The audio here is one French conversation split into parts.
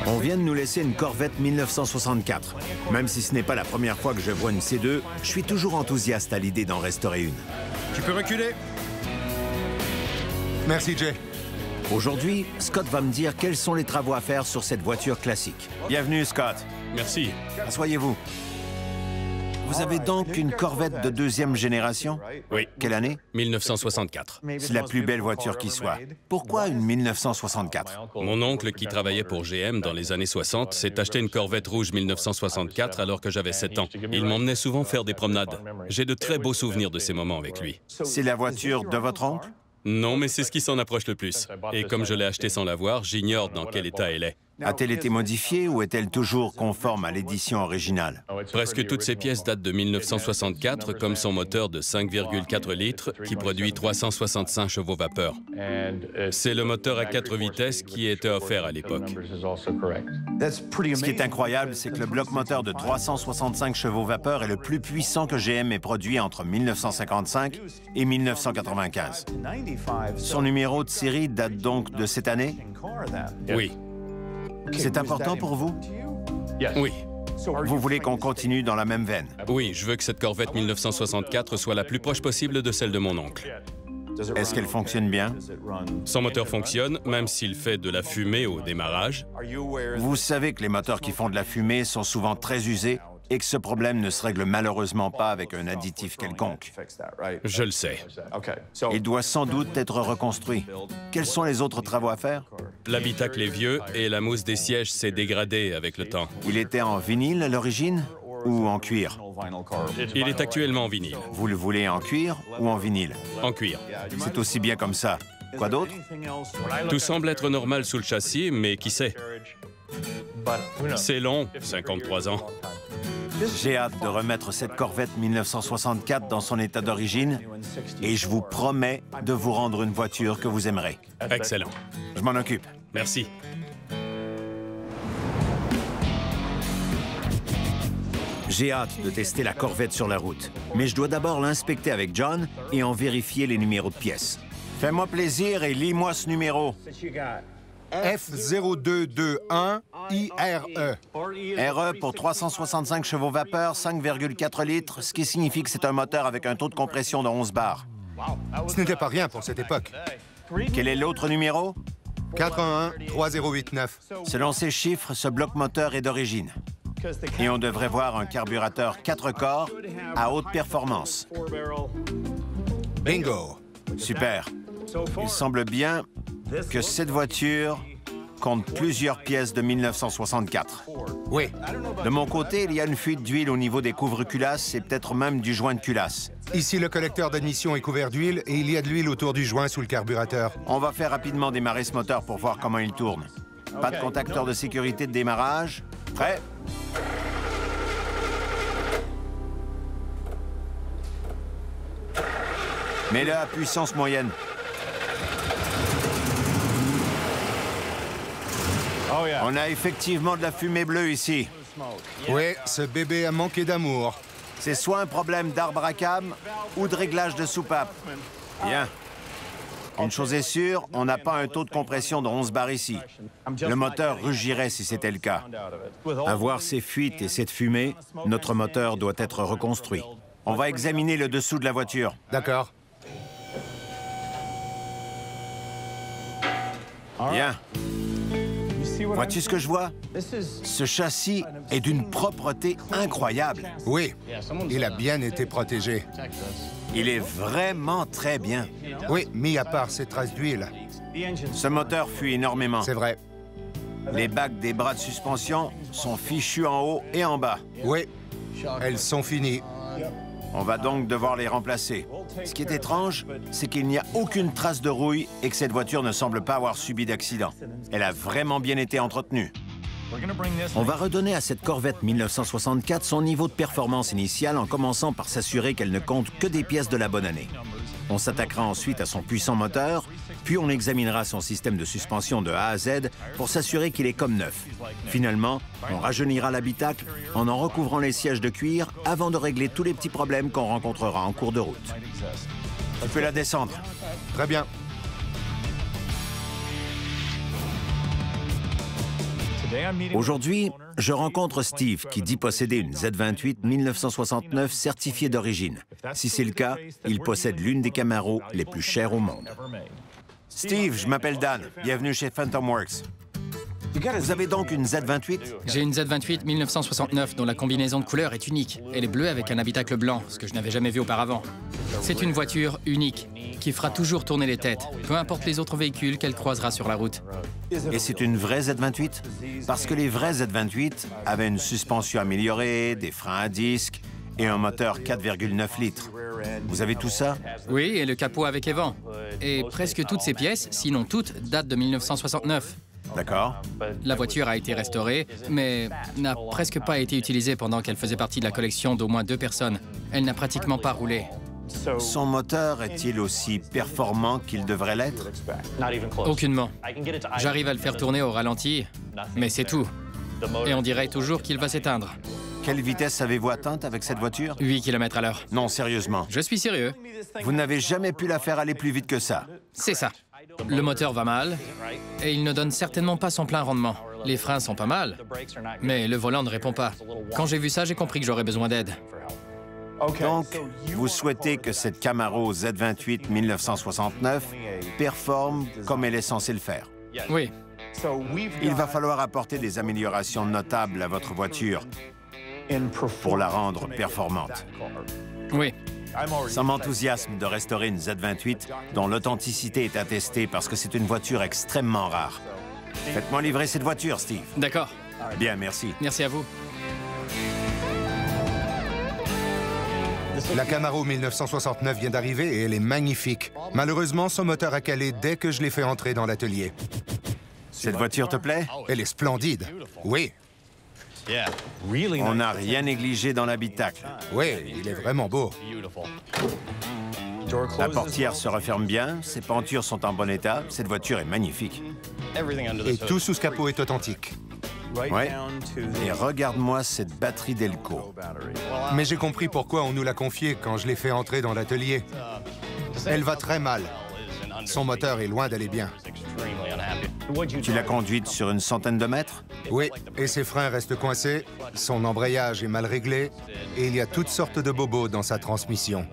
On vient de nous laisser une Corvette 1964. Même si ce n'est pas la première fois que je vois une C2, je suis toujours enthousiaste à l'idée d'en restaurer une. Tu peux reculer. Merci, Jay. Aujourd'hui, Scott va me dire quels sont les travaux à faire sur cette voiture classique. Bienvenue, Scott. Merci. Asseyez-vous. Vous avez donc une Corvette de deuxième génération? Oui. Quelle année? 1964. C'est la plus belle voiture qui soit. Pourquoi une 1964? Mon oncle, qui travaillait pour GM dans les années 60, s'est acheté une Corvette rouge 1964 alors que j'avais 7 ans. Il m'emmenait souvent faire des promenades. J'ai de très beaux souvenirs de ces moments avec lui. C'est la voiture de votre oncle? Non, mais c'est ce qui s'en approche le plus. Et comme je l'ai achetée sans la voir, j'ignore dans quel état elle est. A-t-elle été modifiée ou est-elle toujours conforme à l'édition originale? Presque toutes ces pièces datent de 1964, comme son moteur de 5,4 litres qui produit 365 chevaux vapeur. C'est le moteur à 4 vitesses qui était offert à l'époque. Ce qui est incroyable, c'est que le bloc moteur de 365 chevaux vapeur est le plus puissant que GM ait produit entre 1955 et 1995. Son numéro de série date donc de cette année? Oui. C'est important pour vous? Oui. Vous voulez qu'on continue dans la même veine? Oui, je veux que cette Corvette 1964 soit la plus proche possible de celle de mon oncle. Est-ce qu'elle fonctionne bien? Son moteur fonctionne, même s'il fait de la fumée au démarrage. Vous savez que les moteurs qui font de la fumée sont souvent très usés et que ce problème ne se règle malheureusement pas avec un additif quelconque. Je le sais. Il doit sans doute être reconstruit. Quels sont les autres travaux à faire? L'habitacle est vieux et la mousse des sièges s'est dégradée avec le temps. Il était en vinyle à l'origine ou en cuir? Il est actuellement en vinyle. Vous le voulez en cuir ou en vinyle? En cuir. C'est aussi bien comme ça. Quoi d'autre? Tout semble être normal sous le châssis, mais qui sait? C'est long, 53 ans. J'ai hâte de remettre cette Corvette 1964 dans son état d'origine et je vous promets de vous rendre une voiture que vous aimerez. Excellent. Je m'en occupe. Merci. J'ai hâte de tester la Corvette sur la route, mais je dois d'abord l'inspecter avec John et en vérifier les numéros de pièces. Fais-moi plaisir et lis-moi ce numéro. F0221IRE. RE pour 365 chevaux vapeur, 5,4 litres, ce qui signifie que c'est un moteur avec un taux de compression de 11 bars. Ce n'était pas rien pour cette époque. Quel est l'autre numéro? 411-3089. Selon ces chiffres, ce bloc moteur est d'origine. Et on devrait voir un carburateur 4 corps à haute performance. Bingo. Super. Il semble bien que cette voiture compte plusieurs pièces de 1964. Oui. De mon côté, il y a une fuite d'huile au niveau des couvre-culasses et peut-être même du joint de culasse. Ici, le collecteur d'admission est couvert d'huile et il y a de l'huile autour du joint sous le carburateur. On va faire rapidement démarrer ce moteur pour voir comment il tourne. Pas de contacteur de sécurité de démarrage. Prêt? Mets-le à puissance moyenne. On a effectivement de la fumée bleue ici. Oui, ce bébé a manqué d'amour. C'est soit un problème d'arbre à cam ou de réglage de soupape. Bien. Une chose est sûre, on n'a pas un taux de compression de 11 bars ici. Le moteur rugirait si c'était le cas. À voir ces fuites et cette fumée, notre moteur doit être reconstruit. On va examiner le dessous de la voiture. D'accord. Bien. Vois-tu ce que je vois? Ce châssis est d'une propreté incroyable. Oui, il a bien été protégé. Il est vraiment très bien. Oui, mis à part ces traces d'huile. Ce moteur fuit énormément. C'est vrai. Les bagues des bras de suspension sont fichues en haut et en bas. Oui, elles sont finies. On va donc devoir les remplacer. Ce qui est étrange, c'est qu'il n'y a aucune trace de rouille et que cette voiture ne semble pas avoir subi d'accident. Elle a vraiment bien été entretenue. On va redonner à cette Corvette 1964 son niveau de performance initial en commençant par s'assurer qu'elle ne compte que des pièces de la bonne année. On s'attaquera ensuite à son puissant moteur, puis on examinera son système de suspension de A à Z pour s'assurer qu'il est comme neuf. Finalement, on rajeunira l'habitacle en recouvrant les sièges de cuir avant de régler tous les petits problèmes qu'on rencontrera en cours de route. Tu peux la descendre. Très bien. Aujourd'hui, je rencontre Steve qui dit posséder une Z28 1969 certifiée d'origine. Si c'est le cas, il possède l'une des Camaro les plus chères au monde. Steve, je m'appelle Dan. Bienvenue chez Phantom Works. Vous avez donc une Z28? J'ai une Z28 1969 dont la combinaison de couleurs est unique. Elle est bleue avec un habitacle blanc, ce que je n'avais jamais vu auparavant. C'est une voiture unique, qui fera toujours tourner les têtes, peu importe les autres véhicules qu'elle croisera sur la route. Et c'est une vraie Z28? Parce que les vraies Z28 avaient une suspension améliorée, des freins à disque et un moteur 4,9 litres. Vous avez tout ça? Oui, et le capot avec évent. Et presque toutes ces pièces, sinon toutes, datent de 1969. D'accord. La voiture a été restaurée, mais n'a presque pas été utilisée pendant qu'elle faisait partie de la collection d'au moins 2 personnes. Elle n'a pratiquement pas roulé. Son moteur est-il aussi performant qu'il devrait l'être? Aucunement. J'arrive à le faire tourner au ralenti, mais c'est tout. Et on dirait toujours qu'il va s'éteindre. Quelle vitesse avez-vous atteinte avec cette voiture? 8 km à l'heure. Non, sérieusement. Je suis sérieux. Vous n'avez jamais pu la faire aller plus vite que ça. C'est ça. Le moteur va mal, et il ne donne certainement pas son plein rendement. Les freins sont pas mal, mais le volant ne répond pas. Quand j'ai vu ça, j'ai compris que j'aurais besoin d'aide. Donc, vous souhaitez que cette Camaro Z28 1969 performe comme elle est censée le faire. Oui. Il va falloir apporter des améliorations notables à votre voiture pour la rendre performante. Oui. Ça m'enthousiasme de restaurer une Z28 dont l'authenticité est attestée parce que c'est une voiture extrêmement rare. Faites-moi livrer cette voiture, Steve. D'accord. Bien, merci. Merci à vous. La Camaro 1969 vient d'arriver et elle est magnifique. Malheureusement, son moteur a calé dès que je l'ai fait entrer dans l'atelier. Cette voiture te plaît? Elle est splendide. Oui. On n'a rien négligé dans l'habitacle. Oui, il est vraiment beau. La portière se referme bien, ses pentures sont en bon état, cette voiture est magnifique. Et tout sous ce capot est authentique. Oui. Et regarde-moi cette batterie Delco. Mais j'ai compris pourquoi on nous l'a confiée quand je l'ai fait entrer dans l'atelier. Elle va très mal. Son moteur est loin d'aller bien. Tu l'as conduite sur une centaine de mètres? Oui, et ses freins restent coincés, son embrayage est mal réglé, et il y a toutes sortes de bobos dans sa transmission.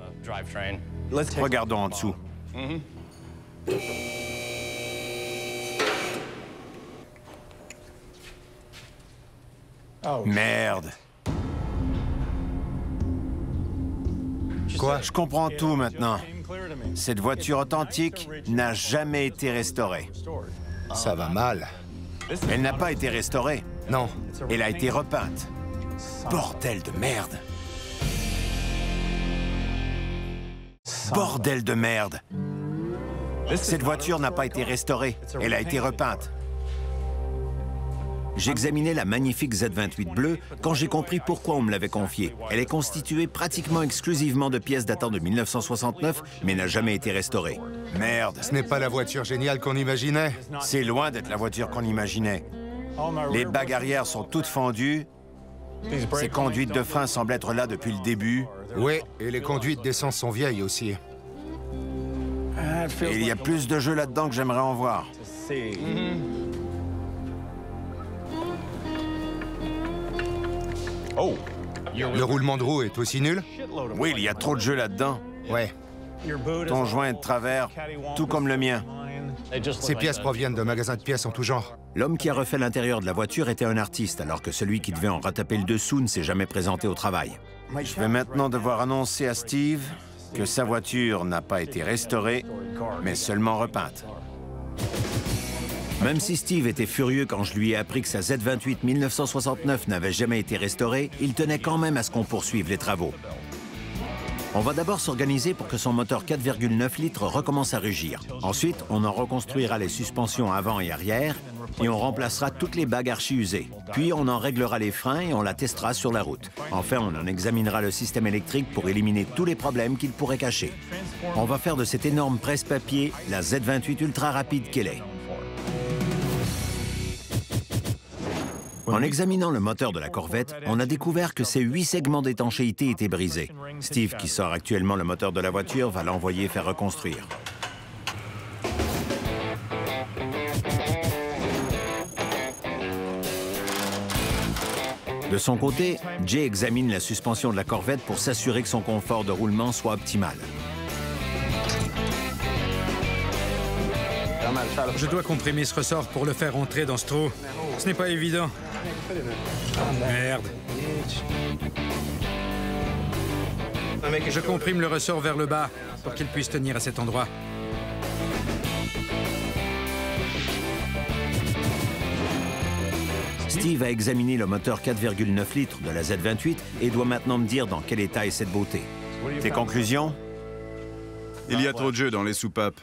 Regardons en dessous. Merde. Quoi? Je comprends tout maintenant. Cette voiture authentique n'a jamais été restaurée. Ça va mal. Elle n'a pas été restaurée. Non. Elle a été repeinte. Bordel de merde. Bordel de merde. Cette voiture n'a pas été restaurée. Elle a été repeinte. J'examinais la magnifique Z28 bleue quand j'ai compris pourquoi on me l'avait confiée. Elle est constituée pratiquement exclusivement de pièces datant de 1969, mais n'a jamais été restaurée. Merde. Ce n'est pas la voiture géniale qu'on imaginait. C'est loin d'être la voiture qu'on imaginait. Les bagues arrière sont toutes fendues. Ces conduites de frein semblent être là depuis le début. Oui, et les conduites d'essence sont vieilles aussi. Et il y a plus de jeux là-dedans que j'aimerais en voir. Le roulement de roue est aussi nul? Oui, il y a trop de jeux là-dedans. Ouais. Ton joint est de travers, tout comme le mien. Ces pièces proviennent de magasins de pièces en tout genre. L'homme qui a refait l'intérieur de la voiture était un artiste, alors que celui qui devait en retaper le dessous ne s'est jamais présenté au travail. Je vais maintenant devoir annoncer à Steve que sa voiture n'a pas été restaurée, mais seulement repeinte. Même si Steve était furieux quand je lui ai appris que sa Z28 1969 n'avait jamais été restaurée, il tenait quand même à ce qu'on poursuive les travaux. On va d'abord s'organiser pour que son moteur 4,9 litres recommence à rugir. Ensuite, on en reconstruira les suspensions avant et arrière et on remplacera toutes les bagues archi-usées. Puis, on en réglera les freins et on la testera sur la route. Enfin, on en examinera le système électrique pour éliminer tous les problèmes qu'il pourrait cacher. On va faire de cette énorme presse-papier la Z28 ultra rapide qu'elle est. En examinant le moteur de la Corvette, on a découvert que ses 8 segments d'étanchéité étaient brisés. Steve, qui sort actuellement le moteur de la voiture, va l'envoyer faire reconstruire. De son côté, Jay examine la suspension de la Corvette pour s'assurer que son confort de roulement soit optimal. Je dois comprimer ce ressort pour le faire entrer dans ce trou. Ce n'est pas évident. Merde. Je comprime le ressort vers le bas pour qu'il puisse tenir à cet endroit. Steve a examiné le moteur 4,9 litres de la Z28 et doit maintenant me dire dans quel état est cette beauté. Tes conclusions? Il y a trop de jeu dans les soupapes.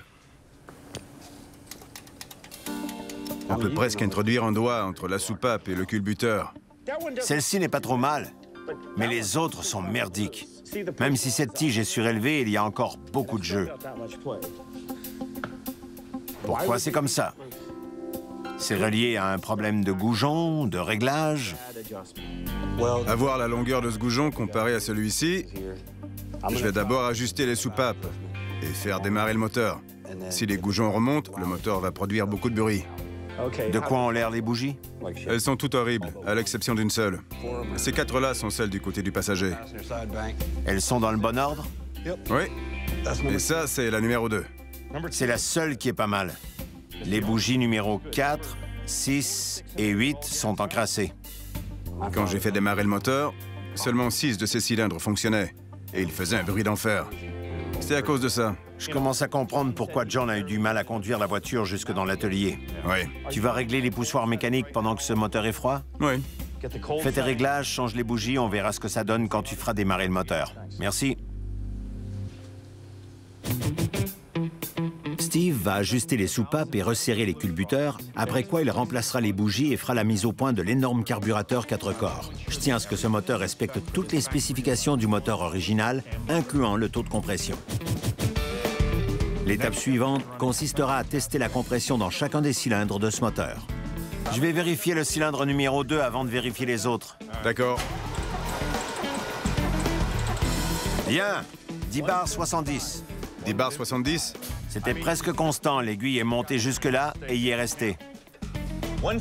On peut presque introduire un doigt entre la soupape et le culbuteur. Celle-ci n'est pas trop mal, mais les autres sont merdiques. Même si cette tige est surélevée, il y a encore beaucoup de jeu. Pourquoi c'est comme ça? C'est relié à un problème de goujon, de réglage? Avoir la longueur de ce goujon comparé à celui-ci, je vais d'abord ajuster les soupapes et faire démarrer le moteur. Si les goujons remontent, le moteur va produire beaucoup de bruit. De quoi ont l'air les bougies? Elles sont toutes horribles, à l'exception d'une seule. Ces quatre-là sont celles du côté du passager. Elles sont dans le bon ordre? Oui. Et ça, c'est la numéro 2. C'est la seule qui est pas mal. Les bougies numéro 4, 6 et 8 sont encrassées. Quand j'ai fait démarrer le moteur, seulement 6 de ces cylindres fonctionnaient. Et ils faisaient un bruit d'enfer. C'est à cause de ça. Je commence à comprendre pourquoi John a eu du mal à conduire la voiture jusque dans l'atelier. Oui. Tu vas régler les poussoirs mécaniques pendant que ce moteur est froid? Oui. Fais tes réglages, change les bougies, on verra ce que ça donne quand tu feras démarrer le moteur. Merci. Steve va ajuster les soupapes et resserrer les culbuteurs, après quoi il remplacera les bougies et fera la mise au point de l'énorme carburateur 4 corps. Je tiens à ce que ce moteur respecte toutes les spécifications du moteur original, incluant le taux de compression. L'étape suivante consistera à tester la compression dans chacun des cylindres de ce moteur. Je vais vérifier le cylindre numéro 2 avant de vérifier les autres. D'accord. Bien, 10 bars 70. 10 bars 70. C'était presque constant, l'aiguille est montée jusque-là et y est restée.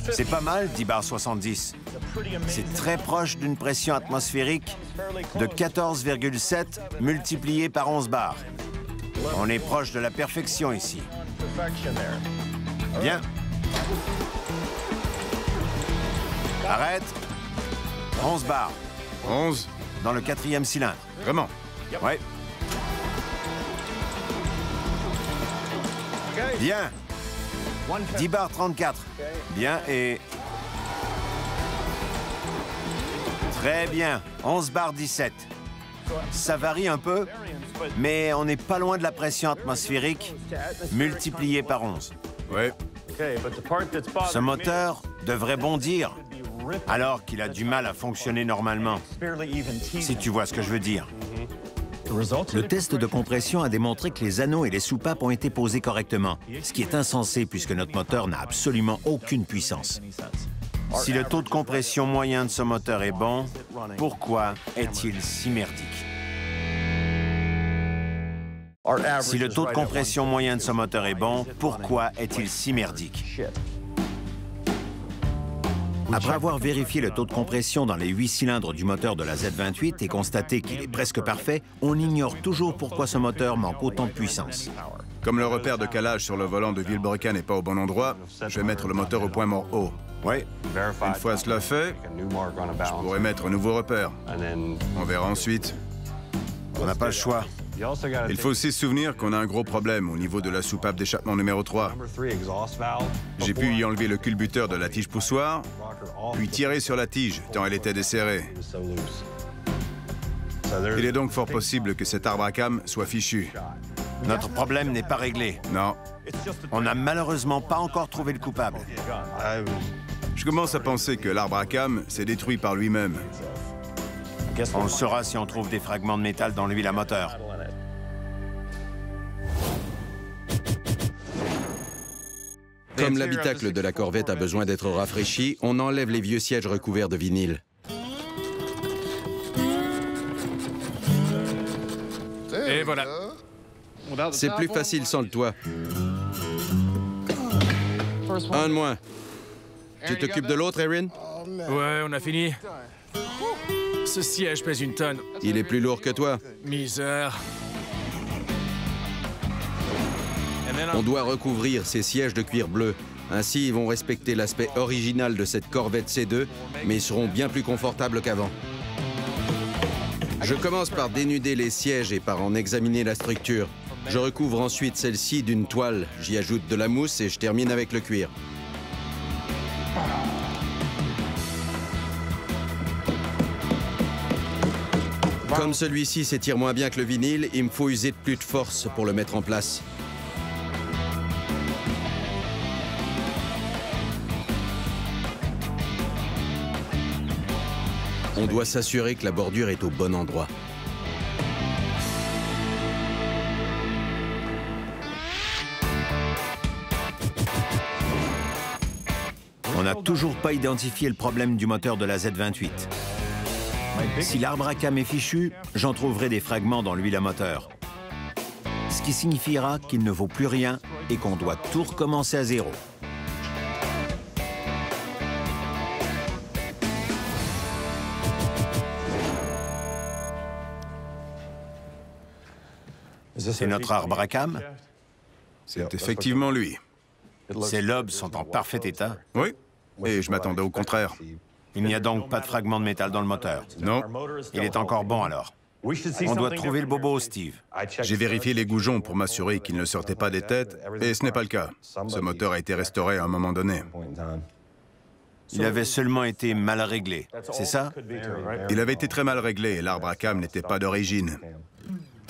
C'est pas mal, 10 bars 70. C'est très proche d'une pression atmosphérique de 14,7 multiplié par 11 bars. On est proche de la perfection ici. Bien. Arrête. 11 bars. 11. Dans le 4e cylindre. Vraiment? Ouais. Bien. 10 bars 34. Bien et... Très bien. 11 bars 17. Ça varie un peu, mais on n'est pas loin de la pression atmosphérique multipliée par 11. Ouais. Ce moteur devrait bondir alors qu'il a du mal à fonctionner normalement, si tu vois ce que je veux dire. Le test de compression a démontré que les anneaux et les soupapes ont été posés correctement, ce qui est insensé puisque notre moteur n'a absolument aucune puissance. Si le taux de compression moyen de ce moteur est bon, pourquoi est-il si merdique? Si le taux de compression moyen de ce moteur est bon, pourquoi est-il si merdique? Après avoir vérifié le taux de compression dans les 8 cylindres du moteur de la Z28 et constaté qu'il est presque parfait, on ignore toujours pourquoi ce moteur manque autant de puissance. Comme le repère de calage sur le volant de Vilebrequin n'est pas au bon endroit, je vais mettre le moteur au point mort haut. Oui. Une fois cela fait, je pourrai mettre un nouveau repère. On verra ensuite. On n'a pas le choix. Il faut aussi se souvenir qu'on a un gros problème au niveau de la soupape d'échappement numéro 3. J'ai pu y enlever le culbuteur de la tige poussoir, puis tirer sur la tige tant elle était desserrée. Il est donc fort possible que cet arbre à cames soit fichu. Notre problème n'est pas réglé. Non. On n'a malheureusement pas encore trouvé le coupable. Je commence à penser que l'arbre à cames s'est détruit par lui-même. On le saura si on trouve des fragments de métal dans l'huile à moteur. Comme l'habitacle de la Corvette a besoin d'être rafraîchi, on enlève les vieux sièges recouverts de vinyle. Et voilà. C'est plus facile sans le toit. Un de moins. Tu t'occupes de l'autre, Erin? Ouais, on a fini. Ce siège pèse une tonne. Il est plus lourd que toi. Misère. On doit recouvrir ces sièges de cuir bleu. Ainsi, ils vont respecter l'aspect original de cette Corvette C2, mais ils seront bien plus confortables qu'avant. Je commence par dénuder les sièges et par en examiner la structure. Je recouvre ensuite celle-ci d'une toile, j'y ajoute de la mousse et je termine avec le cuir. Comme celui-ci s'étire moins bien que le vinyle, il me faut user de plus de force pour le mettre en place. On doit s'assurer que la bordure est au bon endroit. On n'a toujours pas identifié le problème du moteur de la Z28. Si l'arbre à cam est fichu, j'en trouverai des fragments dans l'huile à moteur. Ce qui signifiera qu'il ne vaut plus rien et qu'on doit tout recommencer à zéro. C'est notre arbre à cam? C'est effectivement lui. Ses lobes sont en parfait état. Oui, et je m'attendais au contraire. Il n'y a donc pas de fragment de métal dans le moteur. Non. Il est encore bon alors. On doit trouver le bobo, Steve. J'ai vérifié les goujons pour m'assurer qu'ils ne sortaient pas des têtes, et ce n'est pas le cas. Ce moteur a été restauré à un moment donné. Il avait seulement été mal réglé, c'est ça? Il avait été très mal réglé et l'arbre à cam n'était pas d'origine.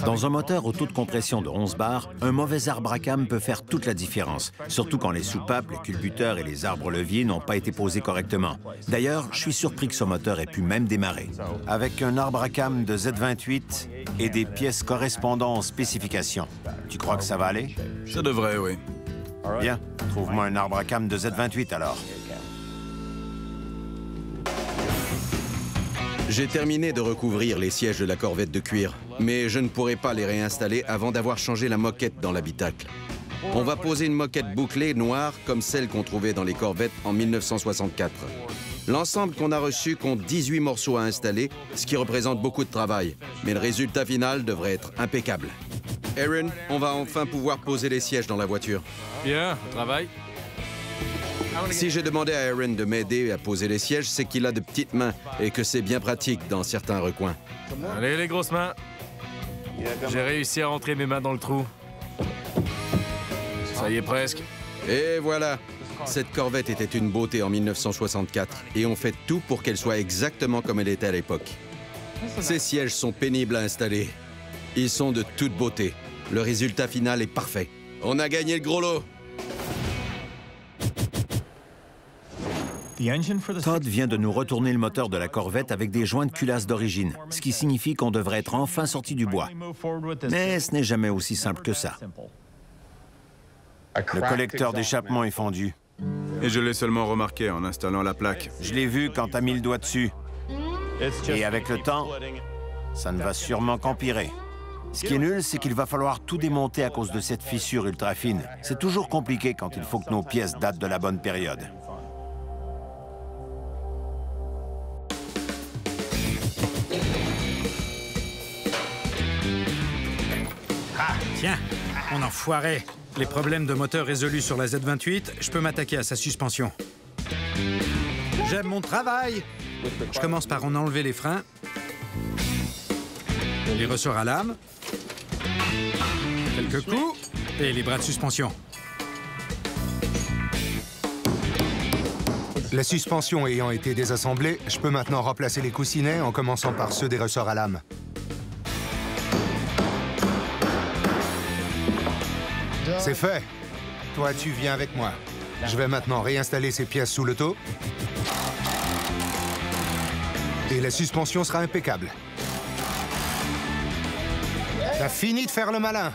Dans un moteur au taux de compression de 11 bars, un mauvais arbre à cam peut faire toute la différence, surtout quand les soupapes, les culbuteurs et les arbres leviers n'ont pas été posés correctement. D'ailleurs, je suis surpris que ce moteur ait pu même démarrer. Avec un arbre à cam de Z28 et des pièces correspondant aux spécifications, tu crois que ça va aller? Ça devrait, oui. Bien, trouve-moi un arbre à cam de Z28 alors. J'ai terminé de recouvrir les sièges de la Corvette de cuir, mais je ne pourrai pas les réinstaller avant d'avoir changé la moquette dans l'habitacle. On va poser une moquette bouclée noire comme celle qu'on trouvait dans les Corvettes en 1964. L'ensemble qu'on a reçu compte 18 morceaux à installer, ce qui représente beaucoup de travail, mais le résultat final devrait être impeccable. Aaron, on va enfin pouvoir poser les sièges dans la voiture. Bien, travail. Si j'ai demandé à Aaron de m'aider à poser les sièges, c'est qu'il a de petites mains et que c'est bien pratique dans certains recoins. Allez, les grosses mains. J'ai réussi à rentrer mes mains dans le trou. Ça y est presque. Et voilà. Cette Corvette était une beauté en 1964 et on fait tout pour qu'elle soit exactement comme elle était à l'époque. Ces sièges sont pénibles à installer. Ils sont de toute beauté. Le résultat final est parfait. On a gagné le gros lot. Todd vient de nous retourner le moteur de la Corvette avec des joints de culasse d'origine, ce qui signifie qu'on devrait être enfin sorti du bois. Mais ce n'est jamais aussi simple que ça. Le collecteur d'échappement est fondu. Et je l'ai seulement remarqué en installant la plaque. Je l'ai vu quand t'as mis le doigt dessus. Et avec le temps, ça ne va sûrement qu'empirer. Ce qui est nul, c'est qu'il va falloir tout démonter à cause de cette fissure ultra fine. C'est toujours compliqué quand il faut que nos pièces datent de la bonne période. Ah, tiens, mon enfoiré. Les problèmes de moteur résolus sur la Z28, je peux m'attaquer à sa suspension. J'aime mon travail. Je commence par en enlever les freins, les ressorts à lame, quelques coups et les bras de suspension. La suspension ayant été désassemblée, je peux maintenant remplacer les coussinets en commençant par ceux des ressorts à lame. C'est fait. Toi, tu viens avec moi. Je vais maintenant réinstaller ces pièces sous le taux. Et la suspension sera impeccable. T'as fini de faire le malin.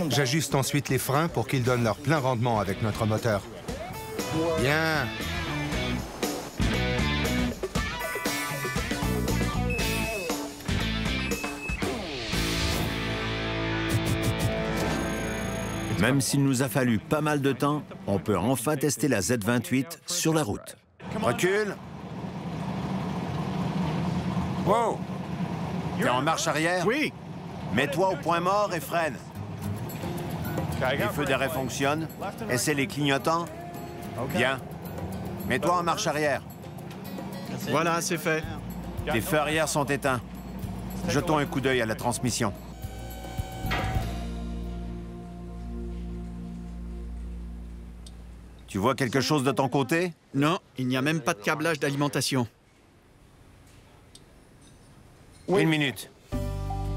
J'ajuste ensuite les freins pour qu'ils donnent leur plein rendement avec notre moteur. Bien. Même s'il nous a fallu pas mal de temps, on peut enfin tester la Z28 sur la route. Recule. Wow! T'es en marche arrière? Oui. Mets-toi au point mort et freine. Les feux d'arrêt fonctionnent. Essaie les clignotants. Bien. Mets-toi en marche arrière. Voilà, c'est fait. Tes feux arrière sont éteints. Jetons un coup d'œil à la transmission. Tu vois quelque chose de ton côté? Non, il n'y a même pas de câblage d'alimentation. Une minute.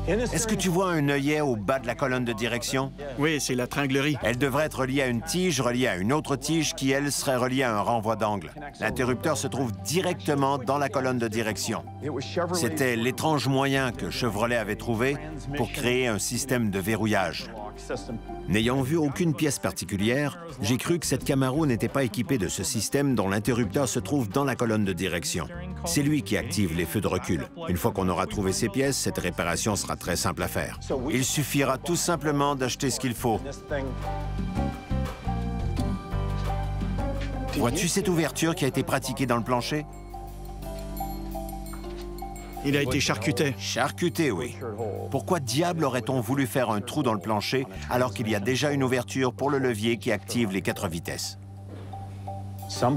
Est-ce que tu vois un œillet au bas de la colonne de direction? Oui, c'est la tringlerie. Elle devrait être reliée à une tige, reliée à une autre tige qui, elle, serait reliée à un renvoi d'angle. L'interrupteur se trouve directement dans la colonne de direction. C'était l'étrange moyen que Chevrolet avait trouvé pour créer un système de verrouillage. N'ayant vu aucune pièce particulière, j'ai cru que cette Camaro n'était pas équipée de ce système dont l'interrupteur se trouve dans la colonne de direction. C'est lui qui active les feux de recul. Une fois qu'on aura trouvé ces pièces, cette réparation sera très simple à faire. Il suffira tout simplement d'acheter ce qu'il faut. Vois-tu cette ouverture qui a été pratiquée dans le plancher? Il a été charcuté. Charcuté, oui. Pourquoi diable aurait-on voulu faire un trou dans le plancher alors qu'il y a déjà une ouverture pour le levier qui active les 4 vitesses?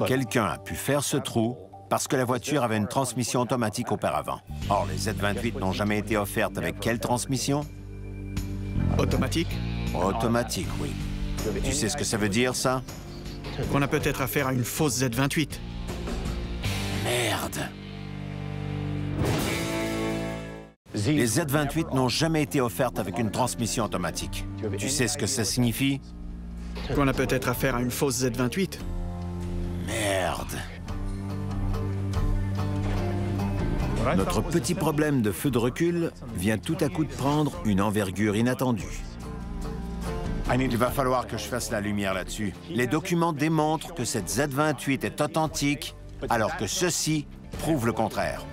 Quelqu'un a pu faire ce trou parce que la voiture avait une transmission automatique auparavant. Or, les Z28 n'ont jamais été offertes avec quelle transmission? Automatique? Automatique, oui. Tu sais ce que ça veut dire, ça? On a peut-être affaire à une fausse Z28. Merde! Les Z28 n'ont jamais été offertes avec une transmission automatique. Tu sais ce que ça signifie? Qu'on a peut-être affaire à une fausse Z28. Merde. Notre petit problème de feu de recul vient tout à coup de prendre une envergure inattendue. Il va falloir que je fasse la lumière là-dessus. Les documents démontrent que cette Z28 est authentique, alors que ceci prouve le contraire.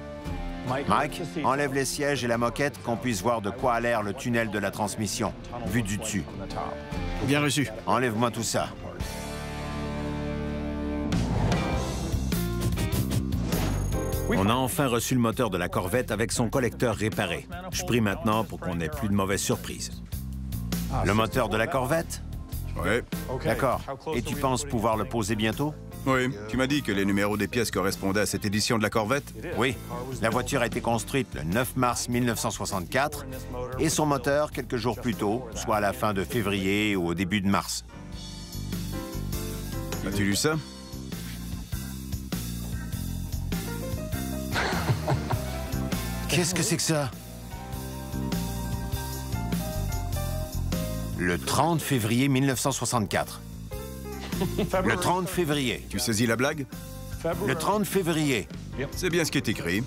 Mike, enlève les sièges et la moquette qu'on puisse voir de quoi a l'air le tunnel de la transmission, vu du dessus. Bien reçu. Enlève-moi tout ça. On a enfin reçu le moteur de la Corvette avec son collecteur réparé. Je prie maintenant pour qu'on n'ait plus de mauvaises surprises. Le moteur de la Corvette? Ouais. D'accord. Et tu penses pouvoir le poser bientôt? Oui. Tu m'as dit que les numéros des pièces correspondaient à cette édition de la Corvette? Oui. La voiture a été construite le 9 mars 1964 et son moteur quelques jours plus tôt, soit à la fin de février ou au début de mars. As-tu lu ça? Qu'est-ce que c'est que ça? Le 30 février 1964. Le 30 février. Tu saisis la blague? Le 30 février. C'est bien ce qui est écrit.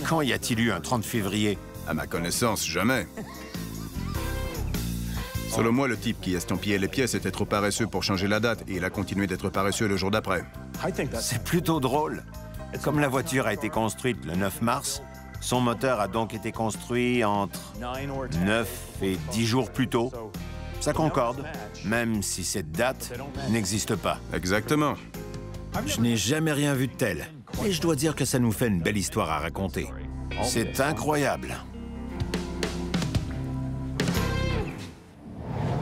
Quand y a-t-il eu un 30 février? À ma connaissance, jamais. Selon moi, le type qui estampillait les pièces était trop paresseux pour changer la date et il a continué d'être paresseux le jour d'après. C'est plutôt drôle. Comme la voiture a été construite le 9 mars, son moteur a donc été construit entre 9 et 10 jours plus tôt. Ça concorde, même si cette date n'existe pas. Exactement. Je n'ai jamais rien vu de tel. Et je dois dire que ça nous fait une belle histoire à raconter. C'est incroyable.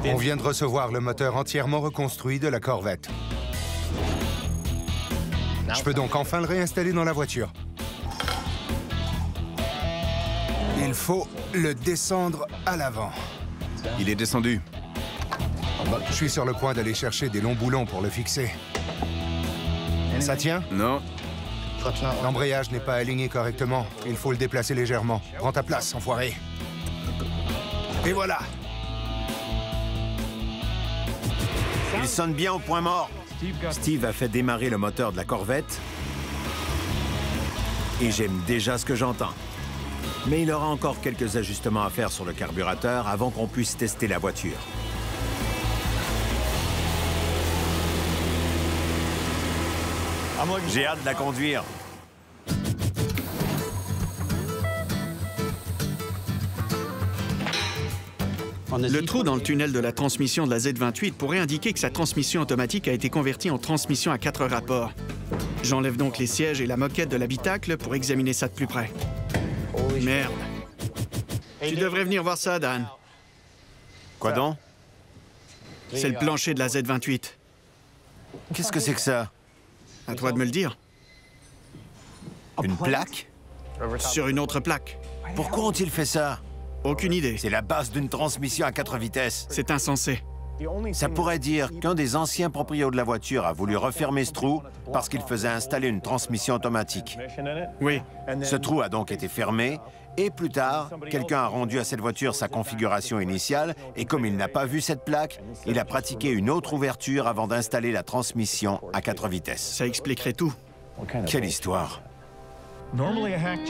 On vient de recevoir le moteur entièrement reconstruit de la Corvette. Je peux donc enfin le réinstaller dans la voiture. Il faut le descendre à l'avant. Il est descendu. Je suis sur le point d'aller chercher des longs boulons pour le fixer. Ça tient? Non. L'embrayage n'est pas aligné correctement. Il faut le déplacer légèrement. Prends ta place, enfoiré. Et voilà. Il sonne bien au point mort. Steve a fait démarrer le moteur de la Corvette. Et j'aime déjà ce que j'entends. Mais il aura encore quelques ajustements à faire sur le carburateur avant qu'on puisse tester la voiture. J'ai hâte de la conduire. Le trou dans le tunnel de la transmission de la Z28 pourrait indiquer que sa transmission automatique a été convertie en transmission à 4 rapports. J'enlève donc les sièges et la moquette de l'habitacle pour examiner ça de plus près. Merde. Tu devrais venir voir ça, Dan. Quoi donc? C'est le plancher de la Z28. Qu'est-ce que c'est que ça? À toi de me le dire. Une plaque? Sur une autre plaque. Pourquoi ont-ils fait ça? Aucune idée. C'est la base d'une transmission à 4 vitesses. C'est insensé. Ça pourrait dire qu'un des anciens propriétaires de la voiture a voulu refermer ce trou parce qu'il faisait installer une transmission automatique. Oui. Ce trou a donc été fermé et plus tard, quelqu'un a rendu à cette voiture sa configuration initiale et comme il n'a pas vu cette plaque, il a pratiqué une autre ouverture avant d'installer la transmission à 4 vitesses. Ça expliquerait tout. Quelle histoire!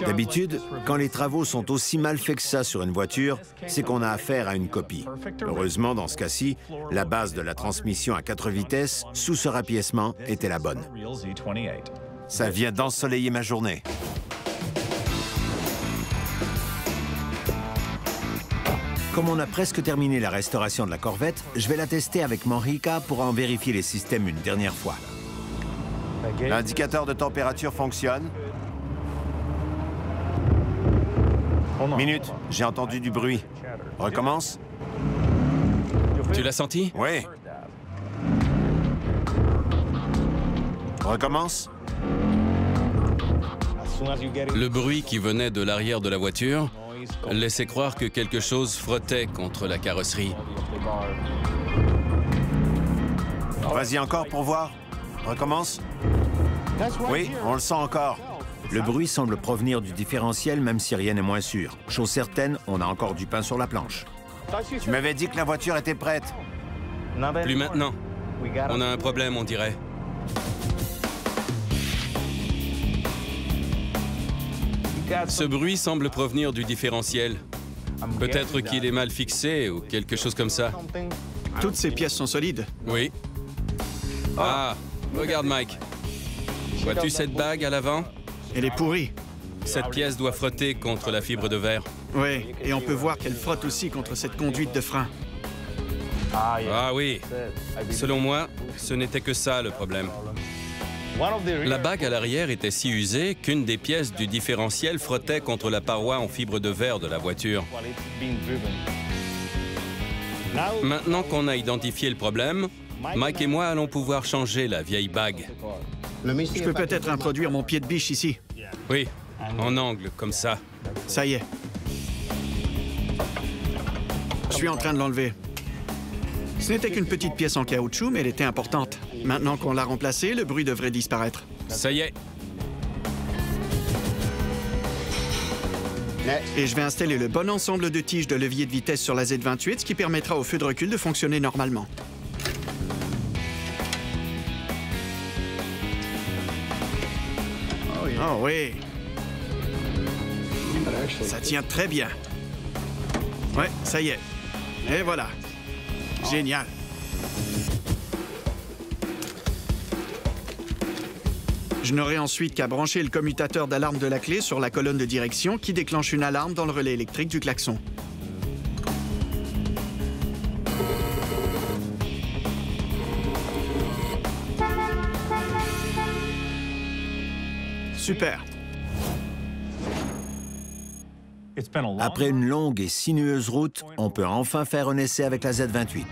D'habitude, quand les travaux sont aussi mal faits que ça sur une voiture, c'est qu'on a affaire à une copie. Heureusement, dans ce cas-ci, la base de la transmission à 4 vitesses, sous ce rapiècement, était la bonne. Ça vient d'ensoleiller ma journée. Comme on a presque terminé la restauration de la Corvette, je vais la tester avec Manrica pour en vérifier les systèmes une dernière fois. L'indicateur de température fonctionne. Minute, j'ai entendu du bruit. Recommence. Tu l'as senti? Oui. Recommence. Le bruit qui venait de l'arrière de la voiture laissait croire que quelque chose frottait contre la carrosserie. Vas-y encore pour voir. Recommence. Oui, on le sent encore. Le bruit semble provenir du différentiel, même si rien n'est moins sûr. Chose certaine, on a encore du pain sur la planche. Tu m'avais dit que la voiture était prête. Plus maintenant. On a un problème, on dirait. Ce bruit semble provenir du différentiel. Peut-être qu'il est mal fixé ou quelque chose comme ça. Toutes ces pièces sont solides. Oui. Ah, regarde Mike. Vois-tu cette bague à l'avant? Elle est pourrie. Cette pièce doit frotter contre la fibre de verre. Oui, et on peut voir qu'elle frotte aussi contre cette conduite de frein. Ah oui. Selon moi, ce n'était que ça le problème. La bague à l'arrière était si usée qu'une des pièces du différentiel frottait contre la paroi en fibre de verre de la voiture. Maintenant qu'on a identifié le problème, Mike et moi allons pouvoir changer la vieille bague. Je peux peut-être introduire mon pied de biche ici. Oui, en angle, comme ça. Ça y est. Je suis en train de l'enlever. Ce n'était qu'une petite pièce en caoutchouc, mais elle était importante. Maintenant qu'on l'a remplacée, le bruit devrait disparaître. Ça y est. Et je vais installer le bon ensemble de tiges de levier de vitesse sur la Z28, ce qui permettra au feu de recul de fonctionner normalement. Oh oui. Ça tient très bien. Ouais, ça y est. Et voilà. Génial. Je n'aurai ensuite qu'à brancher le commutateur d'alarme de la clé sur la colonne de direction qui déclenche une alarme dans le relais électrique du klaxon. Super. Après une longue et sinueuse route, on peut enfin faire un essai avec la Z28.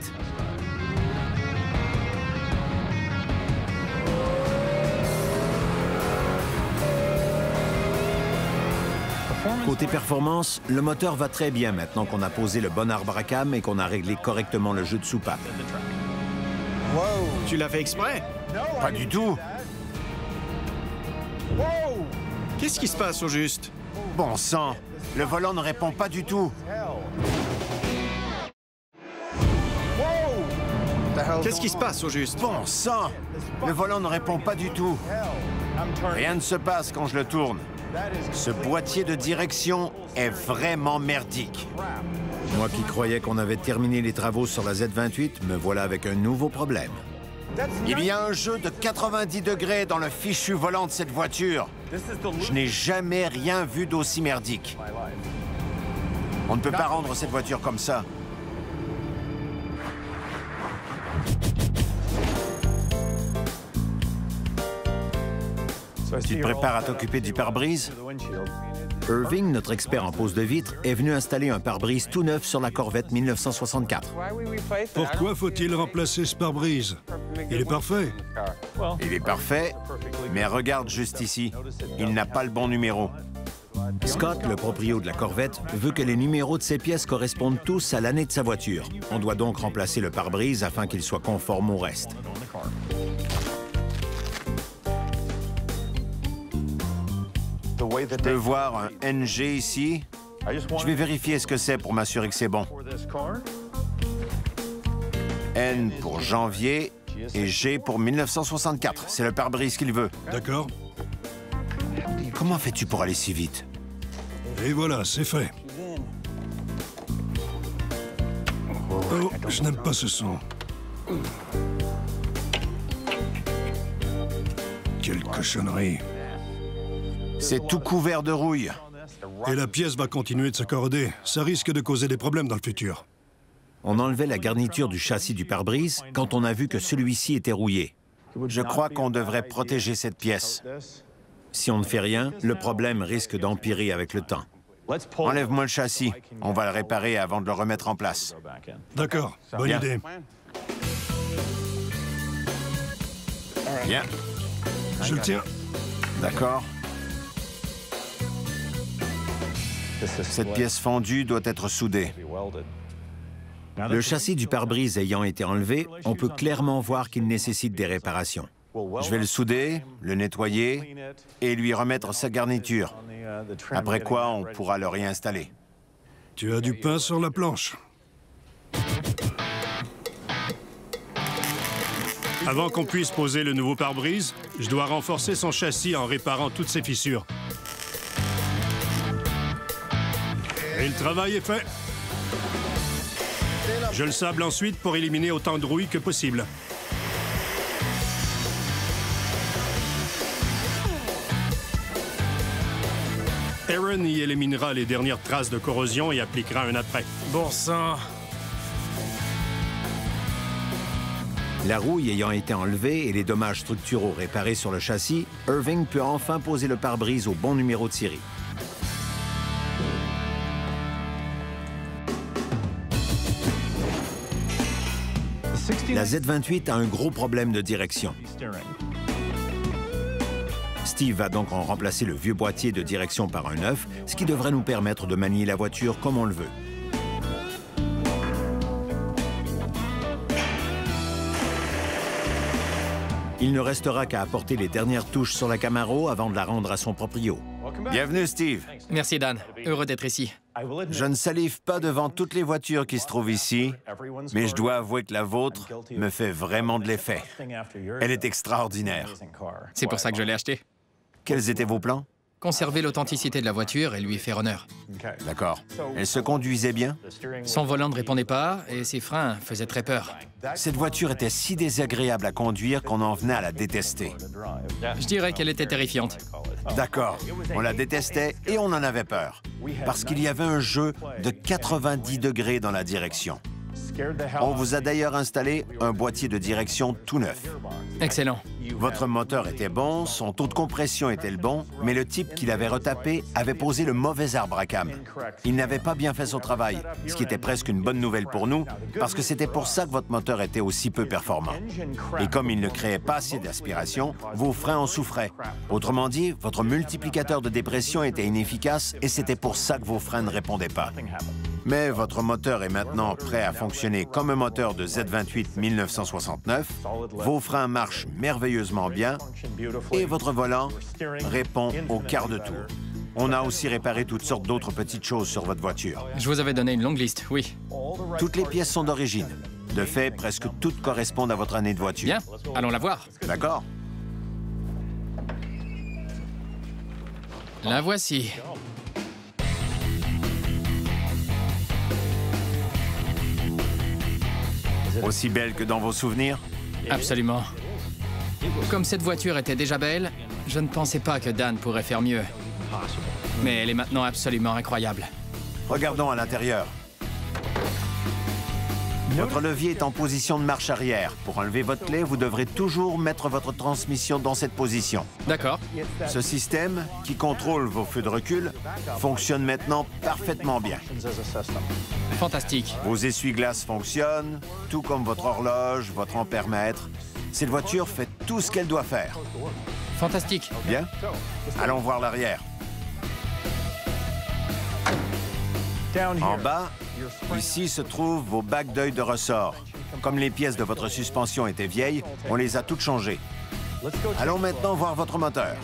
Côté performance, le moteur va très bien maintenant qu'on a posé le bon arbre à cam et qu'on a réglé correctement le jeu de soupape. Tu l'as fait exprès? Pas du tout. Qu'est-ce qui se passe au juste? Bon sang, le volant ne répond pas du tout. Qu'est-ce qui se passe au juste? Bon sang, le volant ne répond pas du tout. Rien ne se passe quand je le tourne. Ce boîtier de direction est vraiment merdique. Moi qui croyais qu'on avait terminé les travaux sur la Z28, me voilà avec un nouveau problème. Il y a un jeu de 90 degrés dans le fichu volant de cette voiture. Je n'ai jamais rien vu d'aussi merdique. On ne peut pas rendre cette voiture comme ça. Tu te prépares à t'occuper du pare-brise? Irving, notre expert en pose de vitres, est venu installer un pare-brise tout neuf sur la Corvette 1964. Pourquoi faut-il remplacer ce pare-brise? Il est parfait. Il est parfait, mais regarde juste ici. Il n'a pas le bon numéro. Scott, le proprio de la Corvette, veut que les numéros de ses pièces correspondent tous à l'année de sa voiture. On doit donc remplacer le pare-brise afin qu'il soit conforme au reste. Je peux voir un NG ici. Je vais vérifier ce que c'est pour m'assurer que c'est bon. N pour janvier et G pour 1964. C'est le pare-brise qu'il veut. D'accord. Comment fais-tu pour aller si vite? Et voilà, c'est fait. Oh, je n'aime pas ce son. Quelle cochonnerie. C'est tout couvert de rouille. Et la pièce va continuer de se corroder. Ça risque de causer des problèmes dans le futur. On enlevait la garniture du châssis du pare-brise quand on a vu que celui-ci était rouillé. Je crois qu'on devrait protéger cette pièce. Si on ne fait rien, le problème risque d'empirer avec le temps. Enlève-moi le châssis. On va le réparer avant de le remettre en place. D'accord, bonne idée. Bien. Je le tiens. D'accord. Cette pièce fondue doit être soudée. Le châssis du pare-brise ayant été enlevé, on peut clairement voir qu'il nécessite des réparations. Je vais le souder, le nettoyer et lui remettre sa garniture. Après quoi, on pourra le réinstaller. Tu as du pain sur la planche. Avant qu'on puisse poser le nouveau pare-brise, je dois renforcer son châssis en réparant toutes ses fissures. Et le travail est fait. Je le sable ensuite pour éliminer autant de rouille que possible. Aaron y éliminera les dernières traces de corrosion et appliquera un après. Bon sang. La rouille ayant été enlevée et les dommages structuraux réparés sur le châssis, Irving peut enfin poser le pare-brise au bon numéro de série. La Z28 a un gros problème de direction. Steve va donc en remplacer le vieux boîtier de direction par un neuf, ce qui devrait nous permettre de manier la voiture comme on le veut. Il ne restera qu'à apporter les dernières touches sur la Camaro avant de la rendre à son proprio. Bienvenue, Steve. Merci, Dan. Heureux d'être ici. Je ne salive pas devant toutes les voitures qui se trouvent ici, mais je dois avouer que la vôtre me fait vraiment de l'effet. Elle est extraordinaire. C'est pour ça que je l'ai achetée. Quels étaient vos plans? Conserver l'authenticité de la voiture et lui faire honneur. D'accord. Elle se conduisait bien? Son volant ne répondait pas et ses freins faisaient très peur. Cette voiture était si désagréable à conduire qu'on en venait à la détester. Je dirais qu'elle était terrifiante. D'accord. On la détestait et on en avait peur. Parce qu'il y avait un jeu de 90 degrés dans la direction. On vous a d'ailleurs installé un boîtier de direction tout neuf. Excellent. Votre moteur était bon, son taux de compression était le bon, mais le type qui l'avait retapé avait posé le mauvais arbre à cam. Il n'avait pas bien fait son travail, ce qui était presque une bonne nouvelle pour nous, parce que c'était pour ça que votre moteur était aussi peu performant. Et comme il ne créait pas assez d'aspiration, vos freins en souffraient. Autrement dit, votre multiplicateur de dépression était inefficace et c'était pour ça que vos freins ne répondaient pas. Mais votre moteur est maintenant prêt à fonctionner comme un moteur de Z28 1969, vos freins marchent merveilleusement bien et votre volant répond au quart de tour. On a aussi réparé toutes sortes d'autres petites choses sur votre voiture. Je vous avais donné une longue liste, oui. Toutes les pièces sont d'origine. De fait, presque toutes correspondent à votre année de voiture. Bien, allons la voir. D'accord. La voici. Aussi belle que dans vos souvenirs? Absolument. Comme cette voiture était déjà belle, je ne pensais pas que Dan pourrait faire mieux. Mais elle est maintenant absolument incroyable. Regardons à l'intérieur. Votre levier est en position de marche arrière. Pour enlever votre clé, vous devrez toujours mettre votre transmission dans cette position. D'accord. Ce système, qui contrôle vos feux de recul, fonctionne maintenant parfaitement bien. Fantastique. Vos essuie-glaces fonctionnent, tout comme votre horloge, votre ampèremètre. Cette voiture fait tout ce qu'elle doit faire. Fantastique. Bien. Allons voir l'arrière. En bas, ici se trouvent vos bagues d'œil de ressort. Comme les pièces de votre suspension étaient vieilles, on les a toutes changées. Allons maintenant voir votre moteur.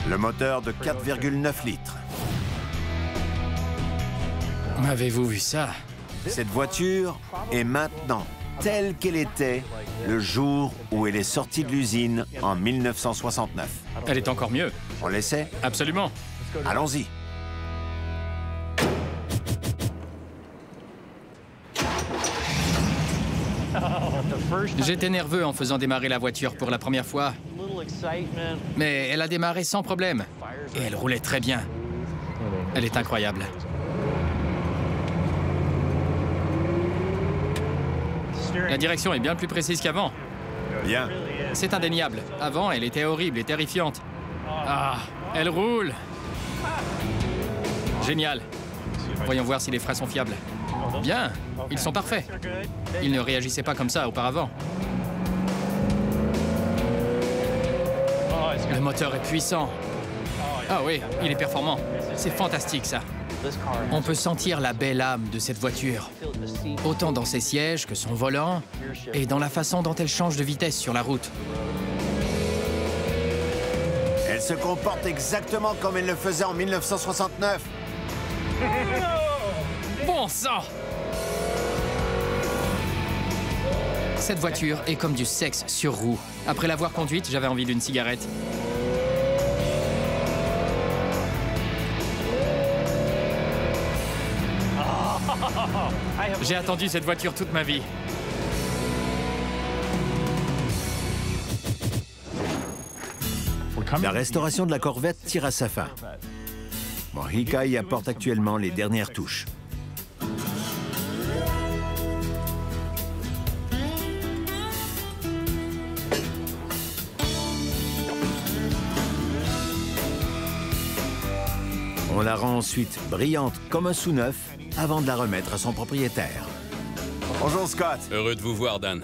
Le moteur de 4,9 litres. Avez-vous vu ça? Cette voiture est maintenant telle qu'elle était le jour où elle est sortie de l'usine en 1969. Elle est encore mieux. On l'essaie? Absolument. Allons-y. J'étais nerveux en faisant démarrer la voiture pour la première fois. Mais elle a démarré sans problème. Et elle roulait très bien. Elle est incroyable. La direction est bien plus précise qu'avant. Bien. C'est indéniable. Avant, elle était horrible et terrifiante. Ah, elle roule. Génial. Voyons voir si les freins sont fiables. Bien, ils sont parfaits. Ils ne réagissaient pas comme ça auparavant. Le moteur est puissant. Ah oui, il est performant. C'est fantastique, ça. On peut sentir la belle âme de cette voiture. Autant dans ses sièges que son volant et dans la façon dont elle change de vitesse sur la route. Elle se comporte exactement comme elle le faisait en 1969. Bon sang! Cette voiture est comme du sexe sur roue. Après l'avoir conduite, j'avais envie d'une cigarette. J'ai attendu cette voiture toute ma vie. La restauration de la Corvette tire à sa fin. Mohica y apporte actuellement les dernières touches. On la rend ensuite brillante comme un sous-neuf avant de la remettre à son propriétaire. Bonjour Scott. Heureux de vous voir, Dan.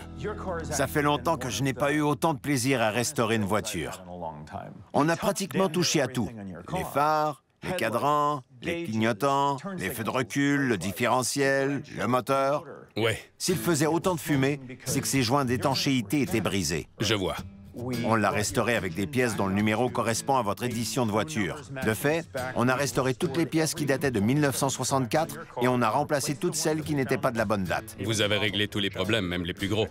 Ça fait longtemps que je n'ai pas eu autant de plaisir à restaurer une voiture. On a pratiquement touché à tout. Les phares, les cadrans, les clignotants, les feux de recul, le différentiel, le moteur. Ouais. S'il faisait autant de fumée, c'est que ses joints d'étanchéité étaient brisés. Je vois. On l'a restauré avec des pièces dont le numéro correspond à votre édition de voiture. De fait, on a restauré toutes les pièces qui dataient de 1964 et on a remplacé toutes celles qui n'étaient pas de la bonne date. Vous avez réglé tous les problèmes, même les plus gros.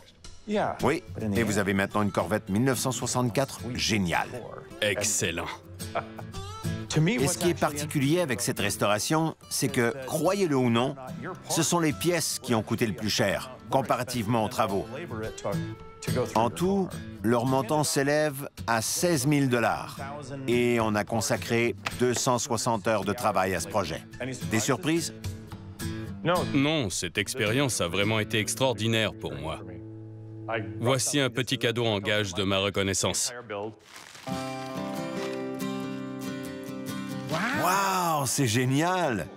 Oui, et vous avez maintenant une Corvette 1964 géniale. Excellent. Et ce qui est particulier avec cette restauration, c'est que, croyez-le ou non, ce sont les pièces qui ont coûté le plus cher, comparativement aux travaux. En tout, leur montant s'élève à 16 000 $. Et on a consacré 260 heures de travail à ce projet. Des surprises? Non, cette expérience a vraiment été extraordinaire pour moi. Voici un petit cadeau en gage de ma reconnaissance. Wow, c'est génial!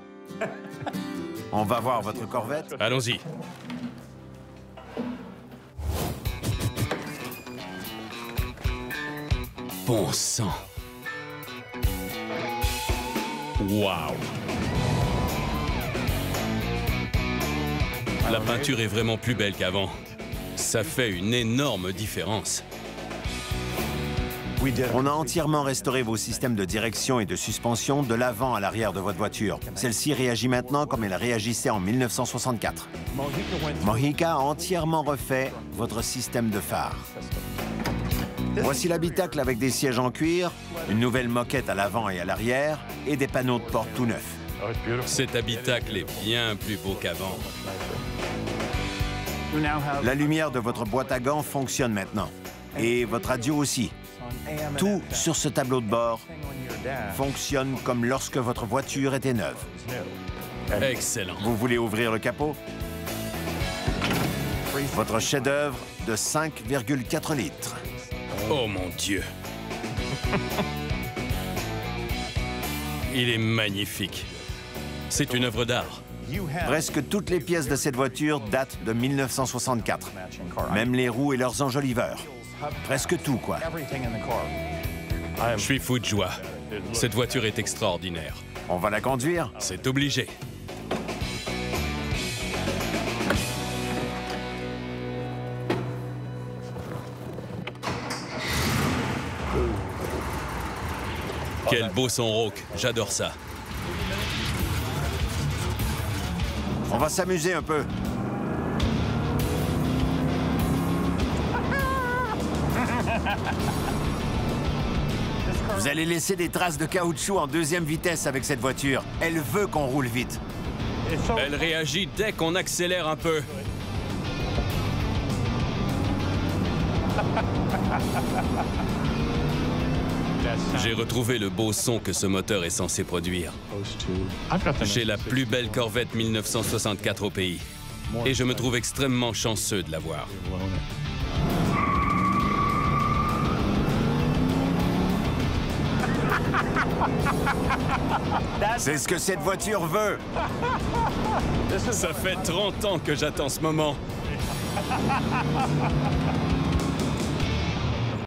On va voir votre Corvette? Allons-y. Bon sang. Waouh. La peinture est vraiment plus belle qu'avant. Ça fait une énorme différence. On a entièrement restauré vos systèmes de direction et de suspension de l'avant à l'arrière de votre voiture. Celle-ci réagit maintenant comme elle réagissait en 1964. Mohica a entièrement refait votre système de phare. Voici l'habitacle avec des sièges en cuir, une nouvelle moquette à l'avant et à l'arrière et des panneaux de porte tout neufs. Cet habitacle est bien plus beau qu'avant. La lumière de votre boîte à gants fonctionne maintenant. Et votre radio aussi. Tout sur ce tableau de bord fonctionne comme lorsque votre voiture était neuve. Excellent. Vous voulez ouvrir le capot? Votre chef-d'œuvre de 5,4 litres. Oh mon Dieu. Il est magnifique. C'est une œuvre d'art. Presque toutes les pièces de cette voiture datent de 1964. Même les roues et leurs enjoliveurs. Presque tout, quoi. Je suis fou de joie. Cette voiture est extraordinaire. On va la conduire? C'est obligé. Quel beau son rauque. J'adore ça. On va s'amuser un peu. Vous allez laisser des traces de caoutchouc en deuxième vitesse avec cette voiture. Elle veut qu'on roule vite. Elle réagit dès qu'on accélère un peu. J'ai retrouvé le beau son que ce moteur est censé produire. J'ai la plus belle Corvette 1964 au pays. Et je me trouve extrêmement chanceux de l'avoir. C'est ce que cette voiture veut. Ça fait 30 ans que j'attends ce moment.